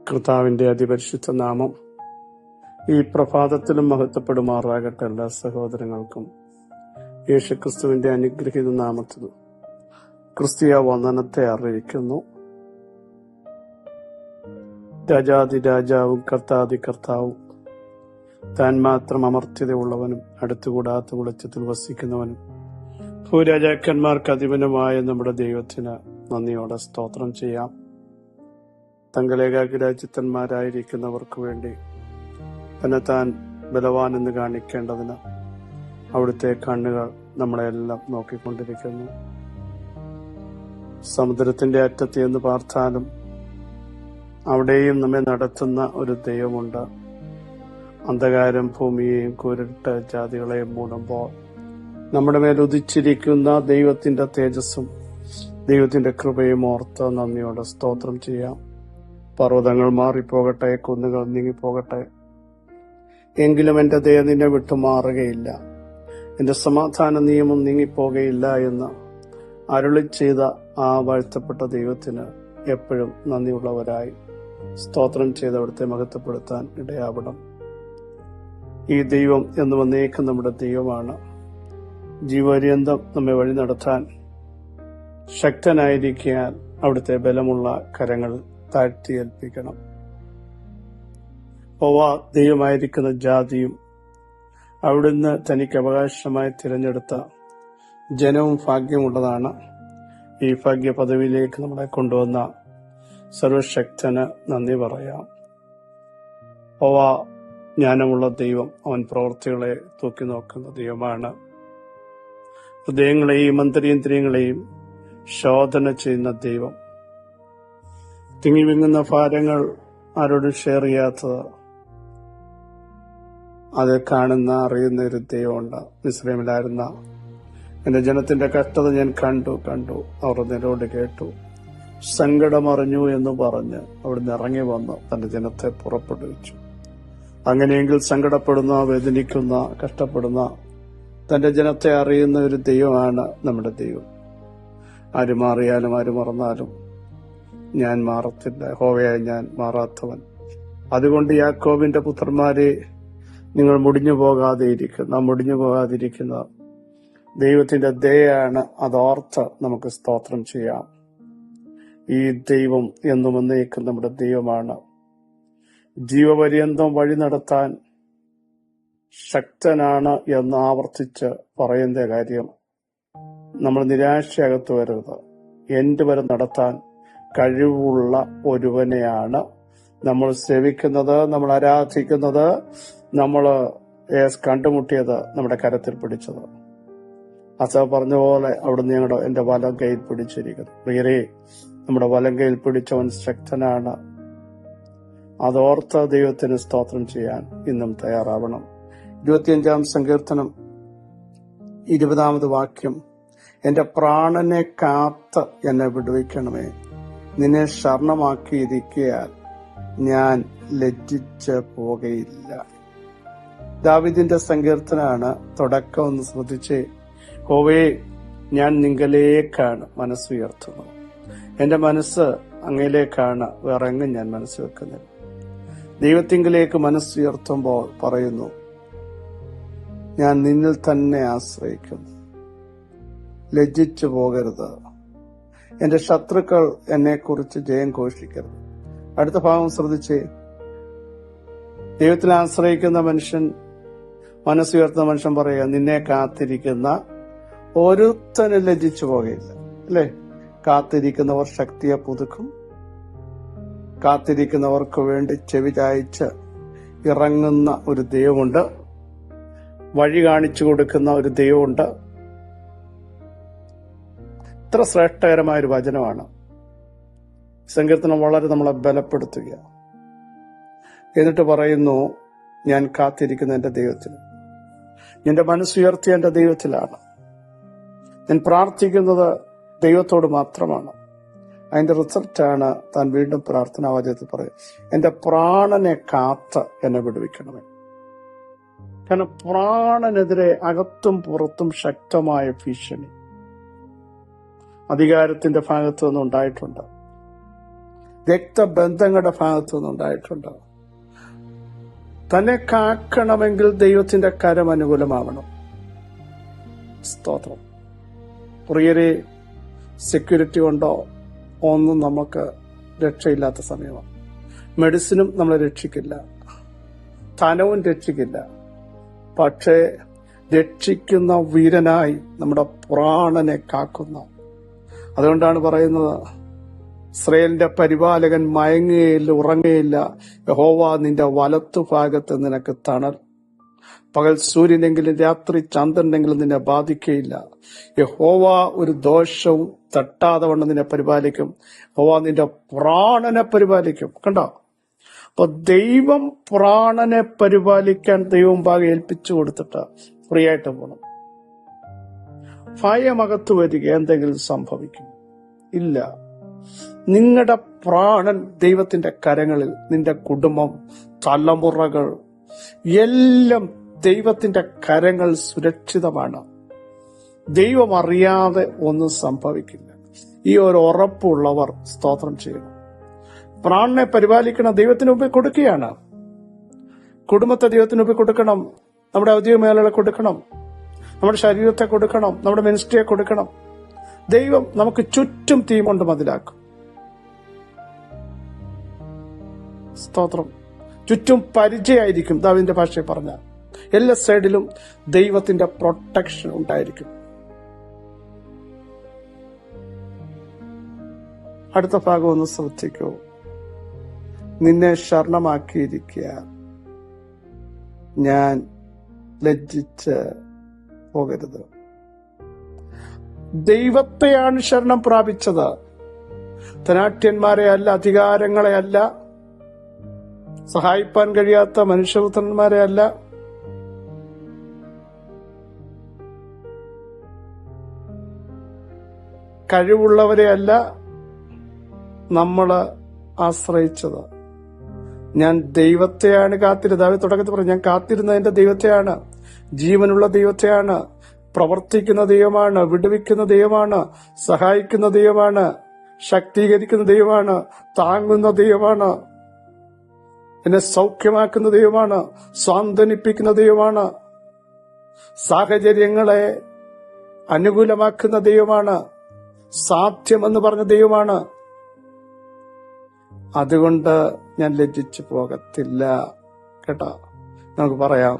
കർത്താവിന്റെ അതിപരിശുദ്ധ നാമം ഈ പ്രഭാതത്തിലും മഹത്വപ്പെടുമാറാകട്ടെ. എല്ലാ സഹോദരങ്ങൾക്കും യേശുക്രിസ്തുവിന്റെ അനുഗ്രഹീത നാമത്തിൽ ക്രിസ്തീയ വന്ദനത്തെ അറിയിക്കുന്നു. രാജാതി രാജാവും കർത്താതി കർത്താവും, താൻ മാത്രം അമർത്യതയുള്ളവനും അടുത്തുകൂടാത്ത വെളിച്ചത്തിൽ വസിക്കുന്നവനും ഭൂരാജാക്കന്മാർക്ക് അധിപനുമായ നമ്മുടെ ദൈവത്തിന് നന്ദിയോടെ സ്തോത്രം ചെയ്യാം. തങ്ങളേകാഗ്രചിത്തന്മാരായിരിക്കുന്നവർക്ക് വേണ്ടി തന്നെത്താൻ ബലവാനെന്ന് കാണിക്കേണ്ടതിന് അവിടുത്തെ കണ്ണുകൾ നമ്മളെല്ലാം നോക്കിക്കൊണ്ടിരിക്കുന്നു. സമുദ്രത്തിന്റെ അറ്റത്ത് എന്ന് പാർത്താലും അവിടെയും നമ്മെ നടത്തുന്ന ഒരു ദൈവമുണ്ട്. അന്ധകാരം ഭൂമിയെയും കൂരിട്ട് ജാതികളെയും മൂടുമ്പോൾ നമ്മുടെ മേൽ ഉദിച്ചിരിക്കുന്ന ദൈവത്തിന്റെ തേജസ്സും ദൈവത്തിന്റെ കൃപയും ഓർത്ത് നന്ദിയോടെ സ്തോത്രം ചെയ്യാം. പർവ്വതങ്ങൾ മാറിപ്പോകട്ടെ, കുന്നുകൾ നീങ്ങിപ്പോകട്ടെ, എങ്കിലും എന്റെ ദയ നിന്നെ വിട്ടുമാറുകയില്ല, എന്റെ സമാധാന നിയമം നീങ്ങിപ്പോകയില്ല എന്ന് അരുളി ചെയ്ത ആ വാഴ്ത്തപ്പെട്ട ദൈവത്തിന് എപ്പോഴും നന്ദിയുള്ളവരായി സ്തോത്രം ചെയ്ത് അവിടുത്തെ മഹത്വപ്പെടുത്താൻ ഇടയാവണം. ഈ ദൈവം എന്ന് വന്നേക്കും നമ്മുടെ ദൈവമാണ്. ജീവപര്യന്തം നമ്മെ വഴി നടത്താൻ ശക്തനായിരിക്കാൻ അവിടുത്തെ ബലമുള്ള കരങ്ങൾ താഴ്ത്തിയേൽപ്പിക്കണം. ദൈവമായിരിക്കുന്ന ജാതിയും അവിടുന്ന് തനിക്ക് അവകാശമായി തിരഞ്ഞെടുത്ത ജനവും ഭാഗ്യമുള്ളതാണ്. ഈ ഭാഗ്യ പദവിയിലേക്ക് നമ്മളെ കൊണ്ടുവന്ന സർവശക്തന് നന്ദി പറയാം. ജ്ഞാനമുള്ള ദൈവം, അവൻ പ്രവൃത്തികളെ തൂക്കി നോക്കുന്ന ദൈവമാണ്. ഹൃദയങ്ങളെയും അന്തരീന്ദ്രിയങ്ങളെയും ശോധന ചെയ്യുന്ന ദൈവം. തിങ്ങി വിങ്ങുന്ന ഭാരങ്ങൾ ആരോടും ഷെയർ ചെയ്യാത്തത് അത് കാണുന്ന അറിയുന്ന ഒരു ദൈവമുണ്ട്. മിസ്രൈമിലായിരുന്ന എന്റെ ജനത്തിന്റെ കഷ്ടത ഞാൻ കണ്ടു അവർ നിലോട് കേട്ടു, സങ്കടമറിഞ്ഞു എന്ന് പറഞ്ഞ് അവിടുന്ന് ഇറങ്ങി വന്ന് തന്റെ ജനത്തെ പുറപ്പെടുവിച്ചു. അങ്ങനെയെങ്കിൽ സങ്കടപ്പെടുന്ന, വേദനിക്കുന്ന, കഷ്ടപ്പെടുന്ന തന്റെ ജനത്തെ അറിയുന്ന ഒരു ദൈവമാണ് നമ്മുടെ ദൈവം. ആര് മാറിയാലും ആര് മറന്നാലും ഞാൻ മാറത്തില്ല, യഹോവയായ ഞാൻ മാറാത്തവൻ. അതുകൊണ്ട് യാക്കോബിന്റെ പുത്രന്മാരെ, നിങ്ങൾ മുടിഞ്ഞു പോകാതിരിക്കുന്ന ദൈവത്തിന്റെ ദയയാണ്. അതോർത്ത് നമുക്ക് സ്തോത്രം ചെയ്യാം. ഈ ദൈവം എന്നും എന്നേക്കും നമ്മുടെ ദൈവമാണ്. ജീവപര്യന്തം വഴി നടത്താൻ ശക്തനാണ് എന്ന് ആവർത്തിച്ച് പറയുന്ന കാര്യം നമ്മൾ നിരാശയകത്ത് വരരുത്. എൻഡ് വരെ നടത്താൻ കഴിവുള്ള ഒരുവനെയാണ് നമ്മൾ സേവിക്കുന്നത്, നമ്മൾ ആരാധിക്കുന്നത്, നമ്മൾ കണ്ടുമുട്ടിയത്, നമ്മുടെ കരത്തിൽ പിടിച്ചത്. അസ പറഞ്ഞ പോലെ അവിടുന്ന് എന്റെ വലം കയ്യിൽ പിടിച്ചിരിക്കുന്നു. പ്രിയരെ, നമ്മുടെ വലം കയ്യിൽ പിടിച്ചവൻ ശക്തനാണ്. അതോർത്ത ദൈവത്തിന് സ്തോത്രം ചെയ്യാൻ ഇന്നും തയ്യാറാവണം. 25-ാം സങ്കീർത്തനം 20-ാമത് വാക്യം, എന്റെ പ്രാണനെ കാത്ത് എന്നെ വിടുവിക്കണമേ, നിന്നെ ശരണമാക്കിയിരിക്കയാൽ ഞാൻ ലജ്ജിച്ച് പോകയില്ല. ദാവീദിന്റെ സങ്കീർത്തനാണ്. തുടക്കം ഒന്ന് ശ്രദ്ധിച്ചേ. യഹോവേ, ഞാൻ നിങ്കലേക്കാണ് മനസ്സുയർത്തുന്നത്. എന്റെ മനസ്സ് അങ്ങയിലേക്കാണ്, വേറെ എങ്ങും ഞാൻ മനസ്സ് വെക്കുന്നില്ല. ദൈവത്തിങ്കിലേക്ക് മനസ്സുയർത്തുമ്പോൾ പറയുന്നു, ഞാൻ നിന്നിൽ തന്നെ ആശ്രയിക്കുന്നു, ലജ്ജിച്ചു പോകരുത്. എന്റെ ശത്രുക്കൾ എന്നെക്കുറിച്ച് ജയം ഘോഷിക്കരുത്. അടുത്ത ഭാഗം ശ്രദ്ധിച്ചേ. ദൈവത്തിൽ ആശ്രയിക്കുന്ന മനുഷ്യൻ, മനസ്സുയർത്തുന്ന മനുഷ്യൻ പറയുക, നിന്നെ കാത്തിരിക്കുന്ന ഒരുത്തനും ലജ്ജിച്ചു പോകയില്ല. അല്ലേ? കാത്തിരിക്കുന്നവർ ശക്തിയെ പുതുക്കും. കാത്തിരിക്കുന്നവർക്ക് വേണ്ടി ചെവി ചായ്ച്ച് ഇറങ്ങുന്ന ഒരു ദൈവമുണ്ട്. വഴി കാണിച്ചു കൊടുക്കുന്ന ഒരു ദൈവമുണ്ട്. ഇത്ര ശ്രേഷ്ഠകരമായ ഒരു വചനമാണ്. സങ്കീർത്തനം വളരെ നമ്മളെ ബലപ്പെടുത്തുക. എന്നിട്ട് പറയുന്നു, ഞാൻ കാത്തിരിക്കുന്ന എന്റെ ദൈവത്തിൽ, എന്റെ മനസ്സുയർത്തിയ എന്റെ ദൈവത്തിലാണ്. ഞാൻ പ്രാർത്ഥിക്കുന്നത് ദൈവത്തോട് മാത്രമാണ്. അതിന്റെ റിസൾട്ടാണ് താൻ വീണ്ടും പ്രാർത്ഥനാവാചകത്തിൽ പറയും, എന്റെ പ്രാണനെ കാത്ത് എന്നെ വിടുവിക്കണമേ. കാരണം പ്രാണനെതിരെ അകത്തും പുറത്തും ശക്തമായ ഭീഷണി അധികാരത്തിന്റെ ഭാഗത്തു നിന്നുണ്ടായിട്ടുണ്ട്. രക്തബന്ധങ്ങളുടെ ഭാഗത്തു നിന്നുണ്ടായിട്ടുണ്ട്. തന്നെ കാക്കണമെങ്കിൽ ദൈവത്തിന്റെ കരം അനുകൂലമാവണം. സ്തോത്രം. പ്രിയരെ, സെക്യൂരിറ്റി കൊണ്ടോ ഒന്നും നമുക്ക് രക്ഷയില്ലാത്ത സമയമാണ്. മെഡിസിനും നമ്മളെ രക്ഷിക്കില്ല, ധനവും രക്ഷിക്കില്ല. പക്ഷേ രക്ഷിക്കുന്ന വീരനായി നമ്മുടെ പ്രാണനെ കാക്കുന്ന, അതുകൊണ്ടാണ് പറയുന്നത്, ഇസ്രായേലിന്റെ പരിപാലകൻ മയങ്ങുകയില്ല, ഉറങ്ങുകയില്ല. യഹോവ നിന്റെ വലത്തു ഭാഗത്ത് നിനക്ക് തണൽ. പകൽ സൂര്യനെങ്കിലും രാത്രി ചന്ദ്രനെങ്കിലും നിന്നെ ബാധിക്കുകയില്ല. യഹോവ ഒരു ദോഷവും തട്ടാതെ വണ്ണം നിന്നെ പരിപാലിക്കും. യഹോവ നിന്റെ പ്രാണനെ പരിപാലിക്കും. കണ്ടോ? അപ്പൊ ദൈവം പ്രാണനെ പരിപാലിക്കാൻ ദൈവം ഭാഗം ഏൽപ്പിച്ചു കൊടുത്തിട്ട് ഫ്രീ ആയിട്ട് പോകണം. ഭയമകത്ത് വരിക, എന്തെങ്കിലും സംഭവിക്കും? ഇല്ല. നിങ്ങളുടെ പ്രാണൻ ദൈവത്തിന്റെ കരങ്ങളിൽ. നിന്റെ കുടുംബം, തലമുറകൾ എല്ലാം ദൈവത്തിന്റെ കരങ്ങൾ സുരക്ഷിതമാണ്. ദൈവം അറിയാതെ ഒന്നും സംഭവിക്കില്ല. ഈ ഒരു ഉറപ്പുള്ളവർ സ്തോത്രം ചെയ്യണം. പ്രാണനെ പരിപാലിക്കണം, ദൈവത്തിന് മുമ്പിൽ കൊടുക്കുകയാണ്. കുടുംബത്തെ ദൈവത്തിന് മുമ്പിൽ കൊടുക്കണം, നമ്മുടെ ഔദ്യോഗിക മേഖലകളെ കൊടുക്കണം, നമ്മുടെ ശരീരത്തെ കൊടുക്കണം, നമ്മുടെ മിനിസ്ട്രിയെ കൊടുക്കണം. ദൈവം നമുക്ക് ചുറ്റും തീ കൊണ്ട് മതിലാക്കും. സ്തോത്രം. ചുറ്റും പരിചയമായിരിക്കും. ദാവീദിന്റെ ഭാഷയിൽ പറഞ്ഞ എല്ലാ സൈഡിലും ദൈവത്തിന്റെ പ്രൊട്ടക്ഷൻ ഉണ്ടായിരിക്കും. അടുത്ത ഭാഗം ഒന്ന് ശ്രദ്ധിക്കൂ. നിന്നെ ശരണമാക്കിയിരിക്കുക, ഞാൻ ലജ്ജിച്ച് പോകരുത്. ദൈവത്തെയാണ് ശരണം പ്രാപിച്ചത്, ധനാഢ്യന്മാരെ അല്ല, അധികാരങ്ങളെ അല്ല, സഹായിപ്പാൻ കഴിയാത്ത മനുഷ്യപുത്രന്മാരെ അല്ല, കഴിവുള്ളവരെ അല്ല നമ്മള് ആശ്രയിച്ചത്. ഞാൻ ദൈവത്തെയാണ് കാത്തിരുന്നത്. ദാവീദ് തുടക്കത്തിൽ പറഞ്ഞു, ഞാൻ കാത്തിരുന്നത് എന്റെ ദൈവത്തെയാണ്. ജീവനുള്ള ദൈവത്തെയാണ്, പ്രവർത്തിക്കുന്ന ദൈവമാണ്, വിടുവിക്കുന്ന ദൈവമാണ്, സഹായിക്കുന്ന ദൈവമാണ്, ശക്തീകരിക്കുന്ന ദൈവമാണ്, താങ്ങുന്ന ദൈവമാണ്, എന്നെ സൗഖ്യമാക്കുന്ന ദൈവമാണ്, സ്വാന്തനിപ്പിക്കുന്ന ദൈവമാണ്, സാഹചര്യങ്ങളെ അനുകൂലമാക്കുന്ന ദൈവമാണ്, സാധ്യമെന്ന് പറഞ്ഞ ദൈവമാണ്. അതുകൊണ്ട് ഞാൻ ലജ്ജിച്ചു പോകത്തില്ല. കേട്ടോ? നമുക്ക് പറയാം,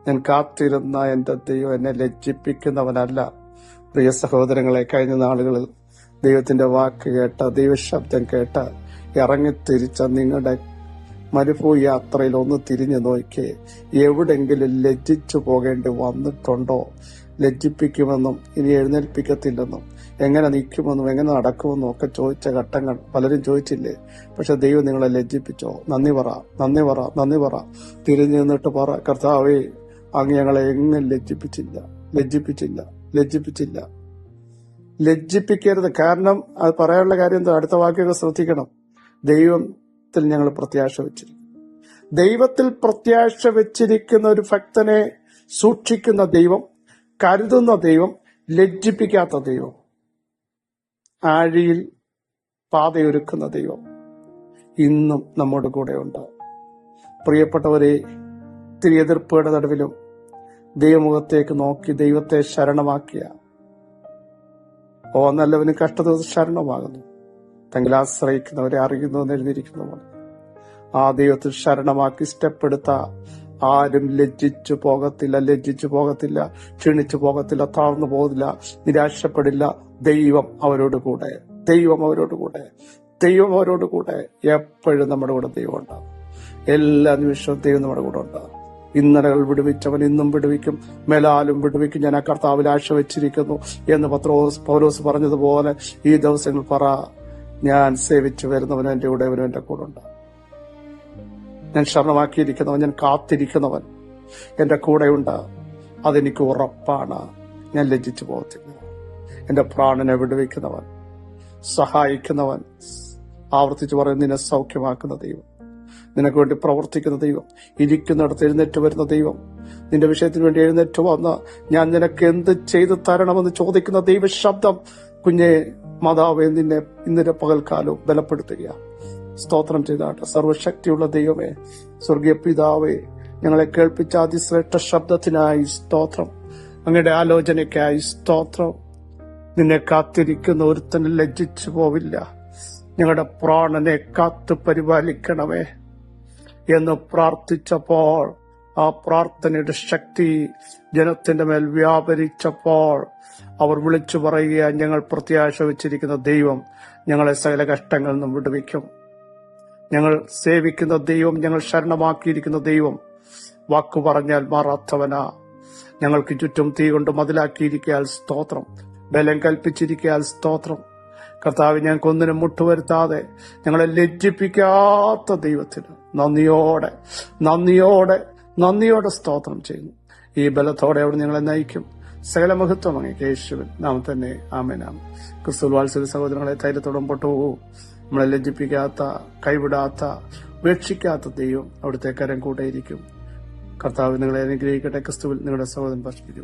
ഞാൻ കാത്തിരുന്ന എന്റെ ദൈവം എന്നെ ലജ്ജിപ്പിക്കുന്നവനല്ല. പ്രിയ സഹോദരങ്ങളെ, കഴിഞ്ഞ നാളുകളിൽ ദൈവത്തിന്റെ വാക്ക് കേട്ട, ദൈവശബ്ദം കേട്ട് ഇറങ്ങിത്തിരിച്ച നിങ്ങളുടെ മരുഭൂമി യാത്രയിൽ ഒന്ന് തിരിഞ്ഞു നോക്കി. എവിടെങ്കിലും ലജ്ജിച്ചു പോകേണ്ടി വന്നിട്ടുണ്ടോ? ലജ്ജിപ്പിക്കുമെന്നും ഇനി എഴുന്നേൽപ്പിക്കത്തില്ലെന്നും എങ്ങനെ നിൽക്കുമെന്നും എങ്ങനെ നടക്കുമെന്നും ഒക്കെ ചോദിച്ച ഘട്ടങ്ങൾ പലരും ചോദിച്ചില്ലേ? പക്ഷെ ദൈവം നിങ്ങളെ ലജ്ജിപ്പിച്ചോ? നന്ദി പറ, നന്ദി പറ, നന്ദി പറ. തിരിഞ്ഞു നിന്നിട്ട് പറ, കർത്താവേ, അങ്ങ് ഞങ്ങളെ എങ്ങനെ ലജ്ജിപ്പിച്ചില്ല, ലജ്ജിപ്പിച്ചില്ല, ലജ്ജിപ്പിച്ചില്ല. ലജ്ജിപ്പിക്കരുത്. കാരണം അത് പറയാനുള്ള കാര്യം എന്താ? അടുത്ത വാക്യൊക്കെ ശ്രദ്ധിക്കണം. ദൈവത്തിൽ ഞങ്ങൾ പ്രത്യാശ വെച്ചിരിക്കും. ദൈവത്തിൽ പ്രത്യാശ വെച്ചിരിക്കുന്ന ഒരു ഭക്തനെ സൂക്ഷിക്കുന്ന ദൈവം, കരുതുന്ന ദൈവം, ലജ്ജിപ്പിക്കാത്ത ദൈവം, ആഴിയിൽ പാതയൊരുക്കുന്ന ദൈവം ഇന്നും നമ്മോട് കൂടെ ഉണ്ട്. പ്രിയപ്പെട്ടവരെ, ഇത്തിരി എതിർപ്പുകളുടെ നടുവിലും ദൈവമുഖത്തേക്ക് നോക്കി ദൈവത്തെ ശരണമാക്കിയ നല്ലവന് കഷ്ടദിവസം ശരണമാകുന്നു. തങ്ങൾ ആശ്രയിക്കുന്നവരെ അറിയുന്നുവെന്ന് എഴുതിയിരിക്കുന്ന പോലെ ആ ദൈവത്തിൽ ശരണമാക്കി സ്റ്റെപ്പ് എടുത്ത ആരും ലജ്ജിച്ചു പോകത്തില്ല, ലജ്ജിച്ചു പോകത്തില്ല, ക്ഷീണിച്ചു പോകത്തില്ല, താഴ്ന്നു പോകത്തില്ല, നിരാശപ്പെടില്ല. ദൈവം അവരോട് കൂടെ, ദൈവം അവരോട് കൂടെ, ദൈവം അവരോട് കൂടെ. എപ്പോഴും നമ്മുടെ കൂടെ ദൈവം ഉണ്ടാകും. എല്ലാ നിമിഷവും ദൈവം നമ്മുടെ കൂടെ ഉണ്ടാകും. ഇന്നലകൾ വിടുവിച്ചവൻ ഇന്നും വിടുവിക്കും, മേലാലും വിടുവിക്കും. ഞാൻ ആ കർത്താവിൽ ആശ വെച്ചിരിക്കുന്നു എന്ന് പൗലോസ് പറഞ്ഞതുപോലെ ഈ ദിവസങ്ങൾ പറ, ഞാൻ സേവിച്ചു വരുന്നവനും എന്റെ കൂടെ എന്റെ കൂടെ ഉണ്ട്. ഞാൻ ശരണമാക്കിയിരിക്കുന്നവൻ, ഞാൻ കാത്തിരിക്കുന്നവൻ എന്റെ കൂടെയുണ്ട്. അതെനിക്ക് ഉറപ്പാണ്. ഞാൻ ലജ്ജിച്ചു പോകത്തില്ല. എന്റെ പ്രാണനെ വിടുവിക്കുന്നവൻ, സഹായിക്കുന്നവൻ, ആവർത്തിച്ച് പറയുന്ന നിന്നെ സൗഖ്യമാക്കുന്ന ദൈവം, നിനക്ക് വേണ്ടി പ്രവർത്തിക്കുന്ന ദൈവം, ഇരിക്കുന്നിടത്ത് എഴുന്നേറ്റ് വരുന്ന ദൈവം, നിന്റെ വിഷയത്തിന് വേണ്ടി എഴുന്നേറ്റ് വന്ന് ഞാൻ നിനക്ക് എന്ത് ചെയ്തു തരണമെന്ന് ചോദിക്കുന്ന ദൈവശബ്ദം, കുഞ്ഞെ മാതാവേ, നിന്നെ ഇന്നലെ പകൽക്കാലവും ബലപ്പെടുത്തുക. സ്തോത്രം ചെയ്താട്ടെ. സർവശക്തിയുള്ള ദൈവമേ, സ്വർഗീയ പിതാവേ, ഞങ്ങളെ കേൾപ്പിച്ച അതിശ്രേഷ്ഠ ശബ്ദത്തിനായി സ്തോത്രം. അങ്ങയുടെ ആലോചനയ്ക്കായി സ്തോത്രം. നിന്നെ കാത്തിരിക്കുന്ന ഒരുത്തനും ലജ്ജിച്ചു പോവില്ല. ഞങ്ങളുടെ പ്രാണനെ കാത്തു പരിപാലിക്കണമേ എന്ന് പ്രാർത്ഥിച്ചപ്പോൾ ആ പ്രാർത്ഥനയുടെ ശക്തി ജനത്തിന്റെ മേൽ വ്യാപരിച്ചപ്പോൾ അവർ വിളിച്ചു പറയുക, ഞങ്ങൾ പ്രത്യാശ വെച്ചിരിക്കുന്ന ദൈവം ഞങ്ങളെ സകല കഷ്ടങ്ങളിൽ നിന്നും വിടുവിക്കും. ഞങ്ങൾ സേവിക്കുന്ന ദൈവം, ഞങ്ങൾ ശരണമാക്കിയിരിക്കുന്ന ദൈവം വാക്കു പറഞ്ഞാൽ മാറാത്തവനാ. ഞങ്ങൾക്ക് ചുറ്റും തീ കൊണ്ട് മതിലാക്കിയിരിക്കയാൽ സ്തോത്രം. ബലം കൽപ്പിച്ചിരിക്കയാൽ സ്തോത്രം. കർത്താവ്, ഞങ്ങൾക്ക് ഒന്നിനും മുട്ടുവരുത്താതെ ഞങ്ങളെ ലജ്ജിപ്പിക്കാത്ത ദൈവത്തിന് നന്ദിയോടെ നന്ദിയോടെ നന്ദിയോടെ സ്തോത്രം ചെയ്യുന്നു. ഈ ബലത്തോടെ അവിടെ ഞങ്ങളെ നയിക്കും. സകല മഹത്വം അങ്ങേക്ക് യേശുവിൻ നാമം തന്നെ. ആമേൻ. ക്രിസ്തു വാത്സല്യ സഹോദരങ്ങളെ, ധൈര്യത്തോടെ മുമ്പോട്ട് പോകും. നമ്മളെ ലജ്ജിപ്പിക്കാത്ത, കൈവിടാത്ത, ഉപേക്ഷിക്കാത്ത ദൈവം അവിടുത്തെ കരം കൂടെയിരിക്കും. കർത്താവ് നിങ്ങളെ അനുഗ്രഹിക്കട്ടെ. ക്രിസ്തുവിൽ നിങ്ങളുടെ സഹോദരൻ പരിശുദ്ധ